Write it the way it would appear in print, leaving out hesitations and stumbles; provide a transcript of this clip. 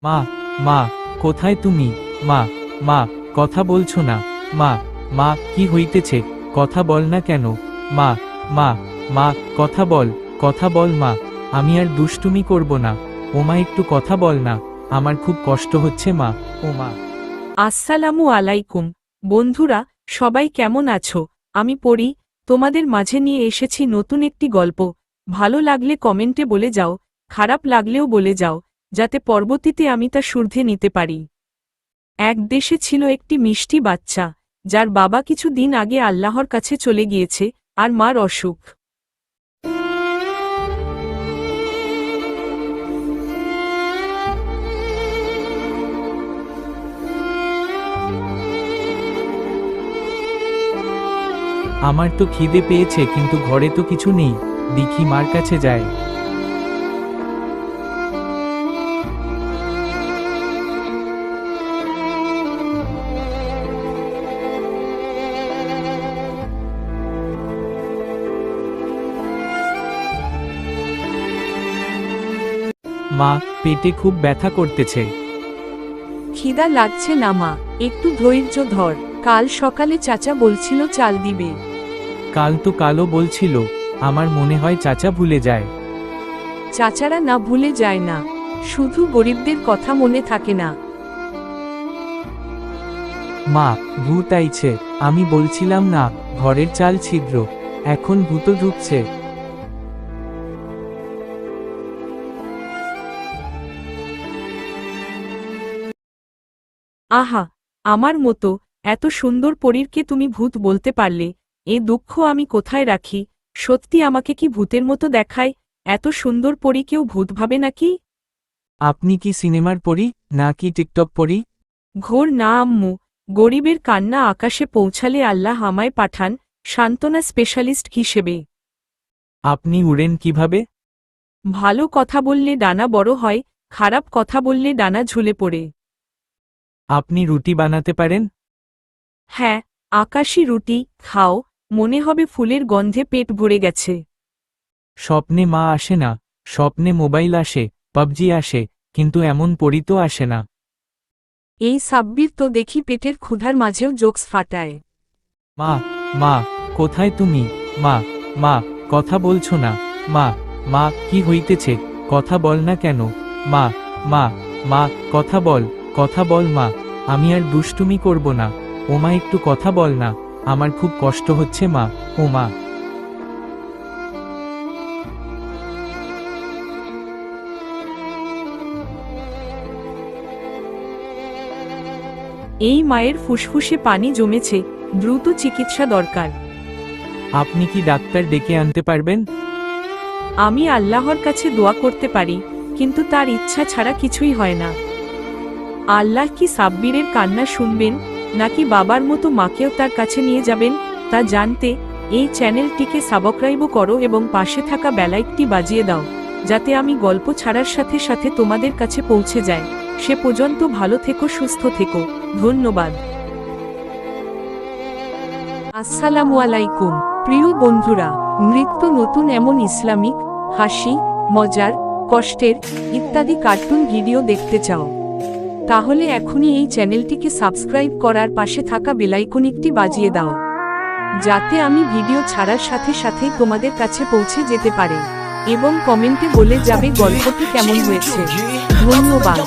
মা, মা, কোথায় তুমি? মা, মা, কথা বলছো না? মা, মা, কি হইতেছে? কথা বল না কেন? মা, মা, মা, কথা বল মা। আমি আর দুষ্টুমি করব না। ওমা, একটু কথা বল না, আমার খুব কষ্ট হচ্ছে মা। ও মা। আসসালামু আলাইকুম বন্ধুরা, সবাই কেমন আছো? আমি পড়ি, তোমাদের মাঝে নিয়ে এসেছি নতুন একটি গল্প। ভালো লাগলে কমেন্টে বলে যাও, খারাপ লাগলেও বলে যাও, যাতে পরবর্তীতে আমি তা শুধরে নিতে পারি। এক দেশে ছিল একটি মিষ্টি বাচ্চা, যার বাবা কিছু দিন আগে আল্লাহর কাছে চলে গিয়েছে, আর মার অসুখ। আমার তো খিদে পেয়েছে, কিন্তু ঘরে তো কিছু নেই। দেখি মার কাছে যায়। মা, পেটে খুব ব্যথা করতেছে। খিদা লাগছে না মা, একটু ধৈর্য ধর। কাল সকালে চাচা বলছিল চাল দিবে। কাল তো কালও বলছিল। আমার মনে হয় চাচা ভুলে যায়। চাচারা না ভুলে যায় না, শুধু গরিবদের কথা মনে থাকে না। মা, ভূত আইছে। আমি বলছিলাম না, ঘরের চাল ছিদ্র, এখন ভূত ঢুকছে। আহা, আমার মতো এত সুন্দর পরীরকে তুমি ভূত বলতে পারলে। এ দুঃখ আমি কোথায় রাখি? সত্যি আমাকে কি ভূতের মতো দেখায়? এত সুন্দর পরী কেউ ভূত ভাবে নাকি? আপনি কি সিনেমার পরী, নাকি টিকটক পরী? ঘোর না আম্মু, গরিবের কান্না আকাশে পৌঁছালে আল্লাহ আমায় পাঠান সান্ত্বনা স্পেশালিস্ট হিসেবে। আপনি উড়েন কিভাবে? ভালো কথা বললে ডানা বড় হয়, খারাপ কথা বললে ডানা ঝুলে পড়ে। আপনি রুটি বানাতে পারেন? হ্যাঁ, আকাশি রুটি খাও, মনে হবে ফুলের গন্ধে পেট ভরে গেছে। স্বপ্নে মা আসে না, স্বপ্নে মোবাইল আসে, পাবজি আসে, কিন্তু এমন পরী তো আসে না। এই সাব্বির তো দেখি পেটের ক্ষুধার মাঝেও জোকস ফাটায়। মা, মা, কোথায় তুমি? মা, মা, কথা বলছো না? মা, মা, কি হইতেছে? কথা বল না কেন? মা, মা, মা, কথা বল মা। আমি আর দুষ্টুমি করব না। ওমা, একটু কথা বল না, আমার খুব কষ্ট হচ্ছে মা। ও মা। এই মায়ের ফুসফুসে পানি জমেছে, দ্রুত চিকিৎসা দরকার। আপনি কি ডাক্তার ডেকে আনতে পারবেন? আমি আল্লাহর কাছে দোয়া করতে পারি, কিন্তু তার ইচ্ছা ছাড়া কিছুই হয় না। আল্লাহ কি সাব্বিরের কান্না শুনবেন, নাকি বাবার মতো মাকেও তার কাছে নিয়ে যাবেন? তা জানতে এই চ্যানেলটিকে সাবস্ক্রাইব করো এবং পাশে থাকা বেলাইকনটি বাজিয়ে দাও, যাতে আমি গল্প ছাড়ার সাথে সাথে তোমাদের কাছে পৌঁছে যায়। সে পর্যন্ত ভালো থেকো, সুস্থ থেকো। ধন্যবাদ। আসসালামু আলাইকুম প্রিয় বন্ধুরা, নৃত্য নতুন এমন ইসলামিক, হাসি, মজার, কষ্টের ইত্যাদি কার্টুন ভিডিও দেখতে চাও? তাহলে এখনই এই চ্যানেলটিকে সাবস্ক্রাইব করার পাশে থাকা বেলাইকনটি বাজিয়ে দাও, যাতে আমি ভিডিও ছাড়ার সাথে সাথেই তোমাদের কাছে পৌঁছে যেতে পারে। এবং কমেন্টে বলে যাবে গল্পটি কেমন হয়েছে। ধন্যবাদ।